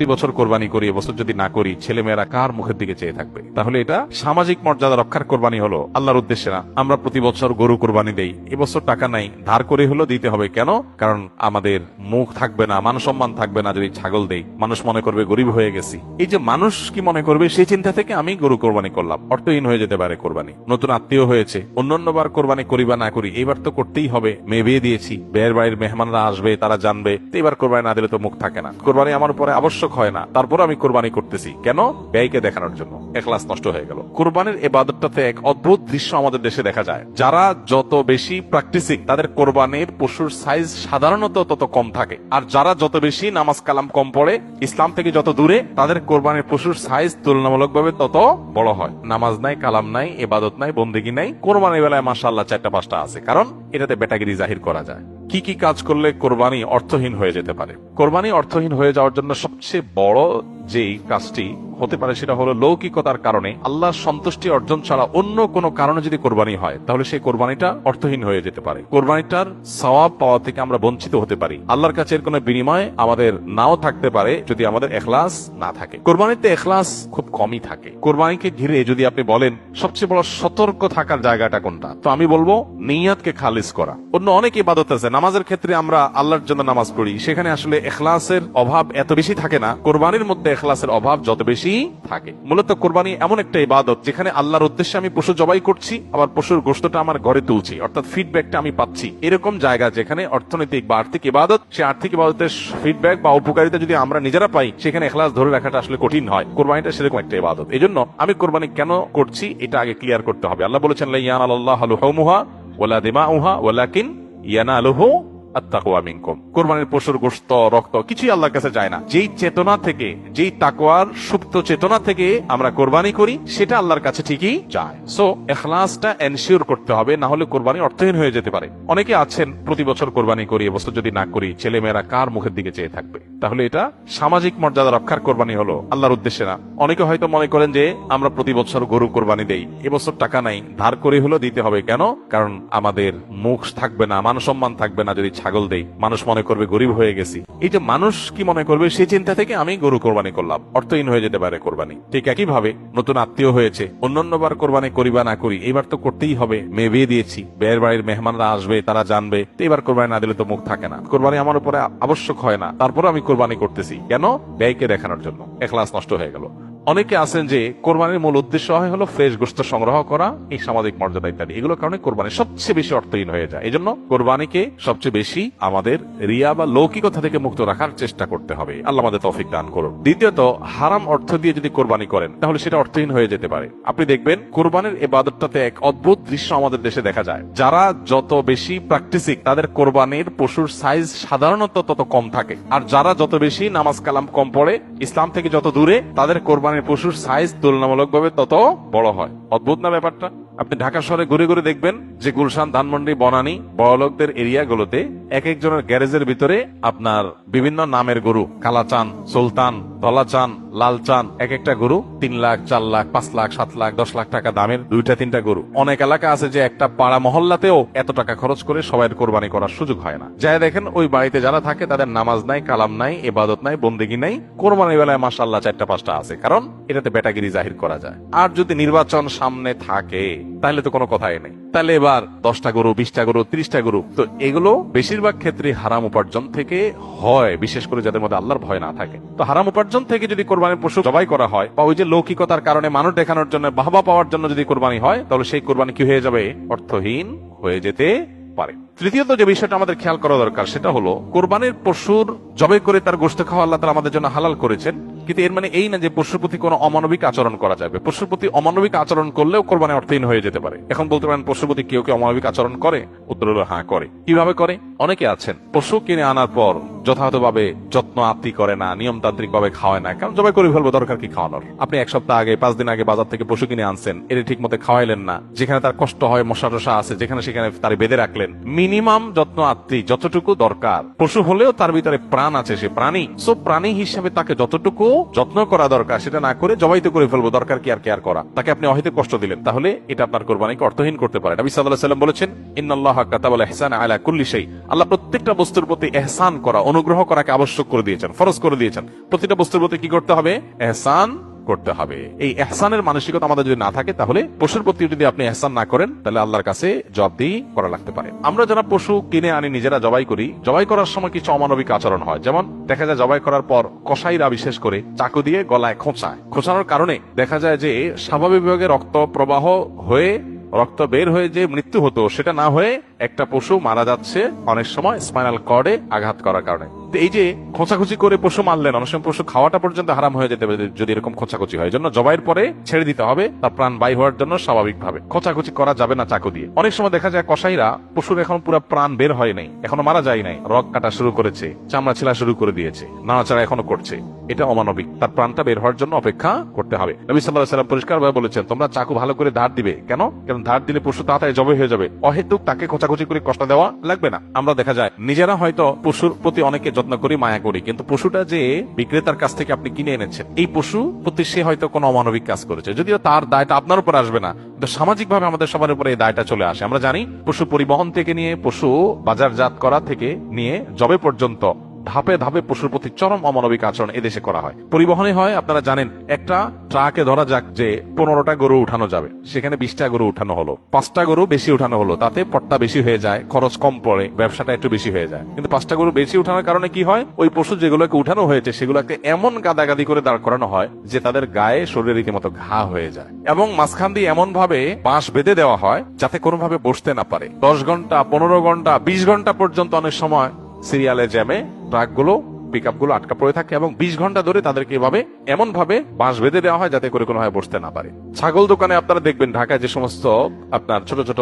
প্রতি বছর কোরবানি করি, এবছর যদি না করি ছেলেমেয়েরা কার মুখের দিকে চেয়ে থাকবে? তাহলে এটা সামাজিক মর্যাদা রক্ষার কোরবানি হলো, আল্লাহর উদ্দেশ্যে না। আমরা প্রতি বছর গরু কোরবানি দেই, এবছর টাকা নাই, ধার করে হলো দিতে হবে। কেন? কারণ আমাদের মুখ থাকবে না, মান সম্মান থাকবে না যদি ছাগল দেই, মানুষ মনে করবে গরিব হয়ে গেছি। এই যে মানুষ কি মনে করবে সেই চিন্তা থেকে আমি গরু কোরবানি করলাম, অর্থহীন হয়ে যেতে পারে কোরবানি। নতুন আত্মীয় হয়েছে, অন্যান্যবার কোরবানি করি বা না করি, এবার তো করতেই হবে, মেয়ে বিয়ে দিয়েছি, বিয়ের বাড়ির মেহমানরা আসবে, তারা জানবে, এবার কোরবানি না দিলে তো মুখ থাকে না। কোরবানি আমার উপরে আবশ্যক হয় না, তারপর আমি কোরবানি করতেছি কেন? ব্যয়কে দেখানোর জন্য। এখলাস নষ্ট হয়ে গেল। কোরবানির ইবাদতটাতে এক অদ্ভুত দৃশ্য আমাদের দেশে দেখা যায়। যারা যত বেশি প্র্যাকটিসিং, তাদের কোরবানির পশুর সাইজ সাধারণত তত কম থাকে। আর যারা যত বেশি নামাজ কালাম কম পড়ে, ইসলাম থেকে যত দূরে, তাদের কোরবানির পশুর সাইজ তুলনামূলকভাবে তত বড় হয়। নামাজ নাই, কালাম নাই, ইবাদত নাই, বন্দেগী নাই, কোরবানির বেলায় মাশাআল্লাহ 4-5টা আছে। কারণ এটাতে বেটাগিরি জাহির করা যায়। কি কি কাজ করলে কোরবানি অর্থহীন হয়ে যেতে পারে? কোরবানি অর্থহীন হয়ে যাওয়ার জন্য সবচেয়ে বড় যেই কাজটি হতে পারে সেটা হলো লৌকিকতার কারণে, আল্লাহর সন্তুষ্টি অর্জন ছাড়া অন্য কোনো কারণে যদি কোরবানি হয়, তাহলে সেই কোরবানিটা অর্থহীন হয়ে যেতে পারে। কোরবানিটার সওয়াব পাওয়া থেকে আমরা বঞ্চিত হতে পারি। আল্লাহর কাছে এর কোনো বিনিময় আমাদের নাও থাকতে পারে যদি আমাদের ইখলাস না থাকে। কোরবানিতে ইখলাস খুব কমই থাকে। কোরবানিকে ঘিরে যদি আপনি বলেন সবচেয়ে বড় সতর্ক থাকার জায়গাটা কোনটা, তো আমি বলবো নিয়াতকে খালিস করা। অন্য অনেক ইবাদত আছে, নামাজের ক্ষেত্রে আমরা আল্লাহর জন্য নামাজ পড়ি, সেখানে আসলে ইখলাসের অভাব এত বেশি থাকে না। কোরবানির মধ্যে ইখলাসের অভাব যত বেশি থাকে। মূলত কোরবানি এমন একটা ইবাদত যেখানে আল্লাহর উদ্দেশ্যে আমি পশু জবাই করছি, আবার পশুর গোশতটা আমার ঘরে তুলছি, অর্থাৎ ফিডব্যাকটা আমি পাচ্ছি। এরকম জায়গা যেখানে অর্থনৈতিক বা আর্থিক ইবাদত, সে আর্থিক ইবাদতের ফিডব্যাক বা উপকারিতা যদি আমরা নিজেরা পাই, সেখানে ইখলাস ধরে রাখাটা আসলে কঠিন হয়। কোরবানিটা সেরকম একটা ইবাদত। এজন্য আমি কোরবানি কেন করছি এটা আগে ক্লিয়ার করতে হবে। আল্লাহ বলেছেন লা ইয়ানালাল্লাহু লুহুমুহা ওয়ালা দিমাউহা ওয়ালাকিন ইয়ানালুহু আত্তাকওয়া মিনকুম। কোরবানির পশুর গোশত, রক্ত কিছুই আল্লাহর কাছে যায় না। যেই চেতনা থেকে, যেই তাকওয়ার সুপ্ত চেতনা থেকে আমরা কোরবানি করি, সেটা আল্লাহর কাছে ঠিকই যায়। সো ইখলাসটা এনশিওর করতে হবে, না হলে কোরবানি অর্থহীন হয়ে যেতে পারে। অনেকে আছেন প্রতি বছর কোরবানি করি, এবছর যদি না করি ছেলেমেয়েরা কার মুখের দিকে চেয়ে থাকবে? তাহলে এটা সামাজিক মর্যাদা রক্ষার কোরবানি হলো, আল্লাহর উদ্দেশ্যে না। অনেকে হয়তো মনে করেন যে আমরা প্রতি বছর গরু কোরবানি দেই, এবছর টাকা নাই, ধার করে হলো দিতে হবে। কেন? কারণ আমাদের মুখ থাকবে না, মান সম্মান থাকবে না যদি ছাগল দেই, মানুষ মনে করবে গরিব হয়ে গেছি। এই যে মানুষ কি মনে করবে সেই চিন্তা থেকে আমি গরু কোরবানি করলাম, অর্থহীন হয়ে যেতে পারে কোরবানি। ঠিক একই ভাবে নতুন আত্মীয় হয়েছে, অন্যান্যবার কোরবানি করি বা না করি, এবার তো করতেই হবে, মেয়ে বিয়ে দিয়েছি, বিয়ের বাড়ির মেহমানরা আসবে, তারা জানবে, এবার কোরবানি না দিলে তো মুখ থাকে না। কোরবানি আমার উপরে আবশ্যক হয় না, তারপর আমি কোরবানি করতেছি কেন? ব্যয়কে দেখানোর জন্য। ইখলাস নষ্ট হয়ে গেল। অনেকে আছেন যে কোরবানির মূল উদ্দেশ্য হলো ফ্রেশ গোশত সংগ্রহ করা, এই সামাজিক মর্যাদা ইত্যাদি, এগুলোর কারণে কোরবানি সবচেয়ে বেশি অর্থহীন হয়ে যায়। এই জন্য কোরবানিকে সবচেয়ে বেশি আমাদের রিয়া বা লৌকিকতা থেকে মুক্ত রাখার চেষ্টা করতে হবে। আল্লাহ আমাদের তৌফিক দান করুন। দ্বিতীয়ত, হারাম অর্থ দিয়ে যদি কোরবানি করেন তাহলে সেটা অর্থহীন হয়ে যেতে পারে। আপনি দেখবেন কোরবানির ইবাদতটাতে এক অদ্ভুত দৃশ্য আমাদের দেশে দেখা যায়। যারা যত বেশি প্র্যাকটিসিং, তাদের কোরবানির পশুর সাইজ সাধারণত তত কম থাকে। আর যারা যত বেশি নামাজ কালাম কম পড়ে, ইসলাম থেকে যত দূরে, তাদের কোরবানির পশুর সাইজ তুলনামূলকভাবে তত বড় হয়। অদ্ভুত না ব্যাপারটা? আপনি ঢাকা শহরে ঘুরে ঘুরে দেখবেন যে গুলশান, ধানমন্ডি, বনানী, বড়লোকদের এরিয়াগুলোতে এক একজনের গ্যারেজের ভিতরে আপনার বিভিন্ন নামের গরু, কালাচান, সুলতান, ধলাচান, লালচান, এক একটা গরু 3 লাখ, 4 লাখ, 5 লাখ, 7 লাখ, 10 লাখ টাকা দামের 2-3টা গরু। অনেক এলাকা আছে যে একটা পাড়া মহল্লাতেও এত টাকা খরচ করে সবাই কোরবানি করার সুযোগ হয় না। যাই দেখেন ওই বাড়িতে যারা থাকে তাদের নামাজ নাই, কালাম নাই, ইবাদত নাই, বন্দেগী নাই, কোরবানির বেলায় মাশাআল্লাহ 4-5টা আছে। কারণ এটাতে বেটাগিরি জাহির করা যায়। আর যদি নির্বাচন সামনে থাকে তাহলে তো কোনো কথাই নেই। তাহলে এবার 10টা গরু, 20টা গরু, 30টা গরু, তো এগুলো বেশিরভাগ ক্ষেত্রে হারাম উপার্জন থেকে হয়, বিশেষ করে যাদের মধ্যে আল্লাহর ভয় না থাকে। তো হারাম উপার্জন থেকে যদি কোরবানির পশু জবাই করা হয়, বা ওই যে লৌকিকতার কারণে মানুষ দেখানোর জন্য, বাহবা পাওয়ার জন্য যদি কোরবানি হয়, তাহলে সেই কোরবানি কি হয়ে যাবে? অর্থহীন হয়ে যেতে পারে। তৃতীয়ত যে বিষয়টা আমাদের খেয়াল করা দরকার সেটা হলো কোরবানির পশুর জবাই করে তার গোশত খাওয়া আল্লাহ তাআলা আমাদের জন্য হালাল করেছেন, কিন্তু এর মানে এই না যে পশুর প্রতি কোনো অমানবিক আচরণ করা যাবে। পশুর প্রতি অমানবিক আচরণ করলেও কোরবানি অর্থহীন হয়ে যেতে পারে। এখন বলতে পারেন পশুর প্রতি কেউ কেউ অমানবিক আচরণ করে? উত্তর হলো হ্যাঁ, করে। কিভাবে করে? অনেকে আছেন পশু কিনে আনার পর যথাযথভাবে যত্ন আত্তি করে না, নিয়মতান্ত্রিক ভাবে খাওয়ায় না। কারণ জবাই করে ফেলবো, দরকার কি খাওয়ানোর? আপনি 1 সপ্তাহ আগে, 5 দিন আগে বাজার থেকে পশু কিনে আনছেন, এর ঠিক মতো খাওয়াইলেন না, যেখানে তার কষ্ট হয়, মশা টশা আছে যেখানে সেখানে তার বেঁধে রাখলেন, মিনিমাম যত্ন আত্মি যতটুকু দরকার, পশু হলেও তার ভিতরে প্রাণ আছে, সে প্রাণী, সব প্রাণী হিসেবে তাকে যতটুকু যত্ন করা দরকার সেটা না করে জবাই তো করে ফেলবো, দরকার কি আর কেয়ার করা, তাকে আপনি অহেতু কষ্ট দিলেন, তাহলে এটা আপনার কোরবানিকে অর্থহীন করতে পারে। নবী সাল্লাল্লাহু আলাইহি ওয়াসাল্লাম বলেছেন, ইন্নাল্লাহা কাতাবাল ইহসানা আলা কুল্লি শাই, আল্লাহ প্রত্যেকটা বস্তুর প্রতি ইহসান করা, অনুগ্রহ করাকে আবশ্যক করে দিয়েছেন, ফরজ করে দিয়েছেন। প্রতিটা বস্তুর প্রতি কি করতে হবে? ইহসান করতে হবে। এই ইহসানের মানসিকতা আমাদের যদি না থাকে, তাহলে পশুর প্রতি যদি আপনি ইহসান না করেন, তাহলে আল্লাহর কাছে জবাবদিহি করা লাগতে পারে। আমরা যারা পশু কিনে আনি নিজেরা জবাই করি, জবাই করার সময় কিছু অমানবিক আচরণ হয়। যেমন দেখা যায় জবাই করার পর কসাইরা বিশেষ করে চাকু দিয়ে গলায় খোঁচায়, খোঁচানোর কারণে দেখা যায় যে স্বাভাবিকভাবে রক্ত প্রবাহ হয়ে রক্ত বের হয়ে যে মৃত্যু হতো সেটা না হয়ে একটা পশু মারা যাচ্ছে অনেক সময় স্পাইনাল কর্ডে আঘাত করার কারণে। এই যে খোঁচাখুচি করে পশু মারলেন, অনেক সময় পশু খাওয়াটা পর্যন্ত হারাম হয়ে যেতে পারে যদি এরকম খোঁচাখুচি হয়। জন্য জবাইয়ের পরে ছেড়ে দিতে হবে তার প্রাণ বাই হওয়ার জন্য। স্বাভাবিকভাবে খোঁচাখুচি করা যাবে না চাকু দিয়ে। অনেক সময় দেখা যায় কসাইরা পশুর এখন পুরো প্রাণ বের হয় নাই, এখনো মারা যায় নাই, রগ কাটা শুরু করেছে, চামড়া ছেলা শুরু করে দিয়েছে, নাড়াচাড়া এখনো করছে, এটা অমানবিক। তার প্রাণটা বের হওয়ার জন্য অপেক্ষা করতে হবে। নবী সাল্লাল্লাহু আলাইহি ওয়াসাল্লাম পরিষ্কারভাবে বলেছেন, তোমরা চাকু ভালো করে ধার দিবে। কেন? কারণ ধার দিলে পশু তাড়াতাড়ি জবাই হয়ে যাবে, অহেতুক তাকে খোঁচাখুচি করে কষ্ট দেওয়া লাগবে না। আমরা দেখা যায় নিজেরা হয়তো পশুর প্রতি অনেকে যত্ন করি, মায়া করি, কিন্তু পশুটা যে বিক্রেতার কাছ থেকে আপনি কিনে এনেছেন, এই পশু প্রতি সে হয়তো কোনো অমানবিক কাজ করেছে, যদিও তার দায়টা আপনার উপর আসবে না, কিন্তু সামাজিক ভাবে আমাদের সবার উপরে এই দায়টা চলে আসে। আমরা জানি পশু পরিবহন থেকে নিয়ে পশু বাজারজাত করা থেকে নিয়ে জবে পর্যন্ত ধাপে ধাপে পশুর প্রতি চরম অমানবিক আচরণ এদেশে করা হয়। পরিবহনে হয়, আপনারা জানেন, একটা ট্রাকে ধরা যাক যে 15টা গরু উঠানো যাবে, সেখানে 20টা গরু উঠানো হলো, 5টা গরু বেশি উঠানো হলো, তাতে পট্টা বেশি হয়ে যায়, খরচ কম পড়ে, ব্যবসাটা একটু বেশি হয়ে যায়। কিন্তু 5টা গরু বেশি উঠানোর কারণে কি হয়? ওই পশু যেগুলোকে উঠানো হয়েছে সেগুলোকে এমন গাদাগাদি করে দাঁড় করানো হয় যে তাদের গায়ে শরীরে রীতিমতো ঘা হয়ে যায়, এবং মাঝখান দিয়ে এমন ভাবে বাঁশ বেঁধে দেওয়া হয় যাতে কোনোভাবে বসতে না পারে। 10 ঘন্টা, 15 ঘন্টা, 20 ঘন্টা পর্যন্ত অনেক সময় সিরিয়ালে জ্যামে ট্রাকগুলো, পিকআপগুলো আটকা পড়ে থাকে, এবং 20 ঘন্টা ধরে তাদেরকে এভাবে এমন ভাবে বাঁশ বেঁধে দেওয়া হয় যাতে করে কোনোভাবে বসতে না পারে। ছাগল দোকানে আপনারা দেখবেন ঢাকায় যে সমস্ত আপনার ছোট ছোট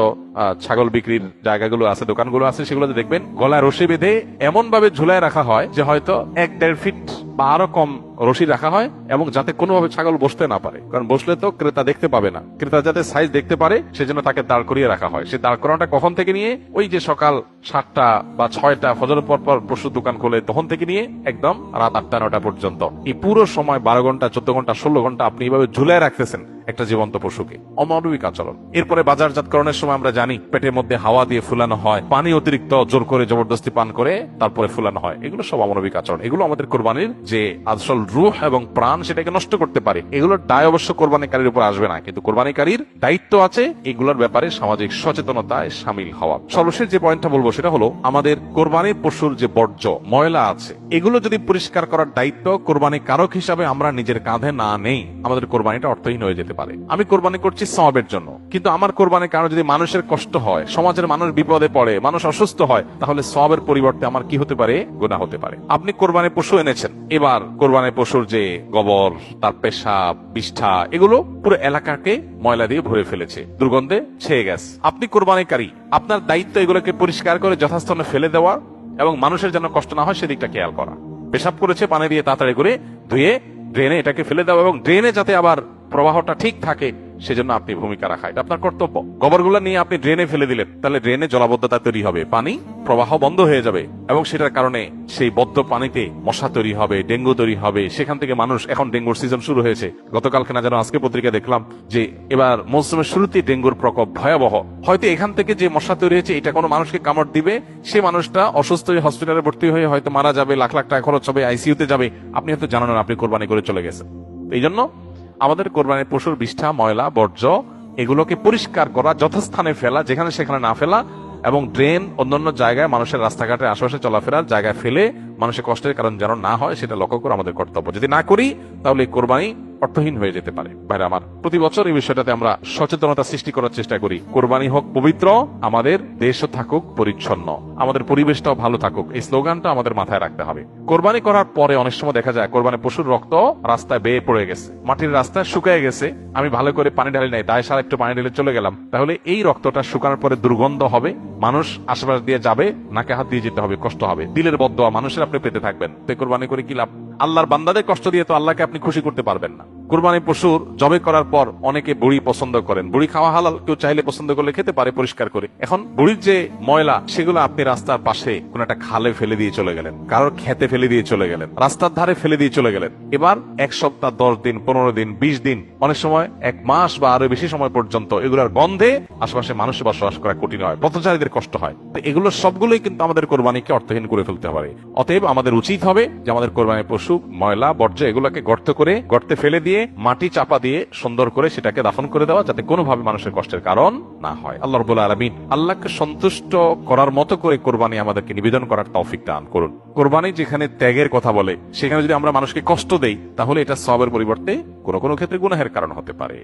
ছাগল বিক্রির জায়গাগুলো আছে, দোকানগুলো আছে, সেগুলোতে দেখবেন গলায় রশি বেঁধে এমন ভাবে ঝুলায় রাখা হয় যে হয়তো 1-1.5 ফিট বা আরো কম রশি রাখা হয়, এবং যাতে কোনোভাবে ছাগল বসতে না পারে, কারণ বসলে তো ক্রেতা দেখতে পাবে না, ক্রেতা যাতে সাইজ দেখতে পারে সেজন্য তাকে দাঁড় করিয়ে রাখা হয়। সে দাঁড় করানোটা কখন থেকে নিয়ে? ওই যে সকাল 7টা বা 6টা ফজরের পর পর পশুর দোকান খোলে তখন থেকে নিয়ে একদম রাত 8টা-9টা পর্যন্ত, এই পুরো সময় 12 ঘন্টা, 14 ঘন্টা, 16 ঘন্টা আপনি এইভাবে ঝুলায় রাখতেছেন একটা জীবন্ত পশুকে। অমানবিক আচরণ। এরপরে বাজারজাতকরণের সময় আমরা জানি পেটের মধ্যে হাওয়া দিয়ে ফুলানো হয়, পানি অতিরিক্ত জোর করে জবরদস্তি পান করে তারপরে ফুলানো হয়, এগুলো সব অমানবিক আচরণ। এগুলো আমাদের কোরবানির যে আসল রূহ এবং প্রাণ সেটাকে নষ্ট করতে পারে। এগুলোর দায় অবশ্য কোরবানিকারীর উপর আসবে না, কিন্তু কোরবানিকারীর দায়িত্ব আছে এগুলোর ব্যাপারে সামাজিক সচেতনতায় সামিল হওয়া। সর্বশেষ যে পয়েন্টটা বলবো সেটা হলো, আমাদের কোরবানির পশুর যে বর্জ্য ময়লা আছে এগুলো যদি পরিষ্কার করার দায়িত্ব কোরবানি কারক হিসাবে আমরা নিজের কাঁধে না নেই, আমাদের কোরবানিটা অর্থহীন হয়ে যেতে পারে। আমি কোরবানি করছি সওয়াবের জন্য, কিন্তু আমার কোরবানির কারণে যদি মানুষের কষ্ট হয়, সমাজের মানুষ বিপদে পড়ে, মানুষ অসুস্থ হয়, তাহলে সওয়াবের পরিবর্তে আমার কি হতে পারে? গুনাহ হতে পারে। আপনি কোরবানির পশু এনেছেন, এবার কোরবানির পশুর যে গোবর, তার পেশাব, বিষ্ঠা, এগুলো পুরো এলাকাকে ময়লা দিয়ে ভরে ফেলেছে, দুর্গন্ধে ছেয়ে গেছে। আপনি কোরবানিকারী, আপনার দায়িত্ব এগুলোকে পরিষ্কার করে যথাস্থানে ফেলে দেওয়া এবং মানুষের যেন কষ্ট না হয় সেদিকটা খেয়াল করা। পেশাব করেছে, পানি দিয়ে তাড়াতাড়ি করে ধুয়ে ড্রেনে এটাকে ফেলে দেওয়া, এবং ড্রেনে যাতে আবার প্রবাহটা ঠিক থাকে সেজন্য আপনি ভূমিকা রাখা, এটা আপনার কর্তব্য। গোবরগুলো নিয়ে আপনি ড্রেনে ফেলে দিলেন, তাহলে ড্রেনে জলাবদ্ধতা তৈরি হবে, পানি প্রবাহ বন্ধ হয়ে যাবে, এবং সেটার কারণে সেই বদ্ধ পানিতে মশা তৈরি হবে, ডেঙ্গু তৈরি হবে, সেখান থেকে মানুষ, এখন ডেঙ্গুর সিজন শুরু হয়েছে, গতকালকে না যেন আজকে পত্রিকা দেখলাম যে এবার মৌসুমের শুরুতেই ডেঙ্গুর প্রকোপ ভয়াবহ। হয়তো এখান থেকে যে মশা তৈরি হয়েছে এটা কোনো মানুষকে কামড় দিবে, সে মানুষটা অসুস্থ হয়ে হসপিটালে ভর্তি হয়ে হয়তো মারা যাবে, লাখ লাখ টাকা খরচ হবে, আইসিইউতে যাবে, আপনি হয়তো জানেন না, আপনি কোরবানি করে চলে গেছেন। এই জন্য আমাদের কোরবানির পশুর বিষ্ঠা, ময়লা, বর্জ্য এগুলোকে পরিষ্কার করা, যথাস্থানে ফেলা, যেখানে সেখানে না ফেলা, এবং ড্রেন অন্যান্য জায়গায় মানুষের রাস্তাঘাটের আশেপাশে চলাফেরার জায়গায় ফেলে মানুষের কষ্টের কারণ যেন না হয় সেটা লক্ষ্য করে আমাদের কর্তব্য। যদি না করি তাহলে কোরবানি অর্থহীন হয়ে যেতে পারে। ভাইরা আমার, প্রতি বছর এই বিষয়টাতে আমরা সচেতনতা সৃষ্টি করার চেষ্টা করি। কোরবানি হোক পবিত্র, আমাদের দেশও থাকুক পরিচ্ছন্ন, আমাদের পরিবেশটাও ভালো থাকুক, এই স্লোগানটা আমাদের মাথায় রাখতে হবে। কোরবানি করার পরে অনেক সময় দেখা যায় কোরবানি পশুর রক্ত রাস্তায় বেয়ে পড়ে গেছে, মাটির রাস্তায় শুকিয়ে গেছে, আমি ভালো করে পানি ঢালি নাই, দায় সারা একটু পানি ঢেলে চলে গেলাম, তাহলে এই রক্তটা শুকানোর পরে দুর্গন্ধ হবে, মানুষ আশেপাশ দিয়ে যাবে, নাকে হাত দিয়ে যেতে হবে, কষ্ট হবে, দিলের বদদোয়া মানুষের আপনি পেতে থাকবেন। তো কোরবানি করে কি লাভ? আল্লাহর বান্দাদের কষ্ট দিয়ে তো আল্লাহকে আপনি খুশি করতে পারবেন না। কোরবানি পশুর জবে করার পর অনেকে বুড়ি পছন্দ করেন, বুড়ি খাওয়া হালাল, কেউ চাইলে পছন্দ করলে খেতে পারে পরিষ্কার করে। এখন বুড়ির যে ময়লা সেগুলো আপনি রাস্তার পাশে কোন একটা খালে ফেলে দিয়ে চলে গেলেন, কারোর খেতে ফেলে দিয়ে চলে গেলেন, রাস্তার ধারে ফেলে দিয়ে চলে গেলেন। এবার 1 সপ্তাহ, 10 দিন, 15 দিন, 20 দিন, অনেক সময় 1 মাস বা আরো বেশি সময় পর্যন্ত এগুলোর গন্ধে আশেপাশে মানুষের বসবাস করা কঠিন হয়, পথচারীদের কষ্ট হয়। তো এগুলো সবগুলোই কিন্তু আমাদের কোরবানিকে অর্থহীন করে ফেলতে পারে। অতএব আমাদের উচিত হবে যে আমাদের কোরবানির পশু ময়লা বর্জ্য এগুলোকে গর্তে ফেলে দিয়ে মাটি চাপা দিয়ে সুন্দর করে সেটাকে দাফন করে দেওয়া, যাতে কোনোভাবে মানুষের কষ্টের কারণ না হয়। আল্লাহ রাব্বুল আলামিন আল্লাহকে সন্তুষ্ট করার মতো করে কোরবানি আমাদেরকে নিবেদন করার তৌফিক দান করুন। কোরবানি যেখানে ত্যাগের কথা বলে, সেখানে যদি আমরা মানুষকে কষ্ট দেই তাহলে এটা সওয়াবের পরিবর্তে কোনো কোনো ক্ষেত্রে গুনাহের কারণ হতে পারে।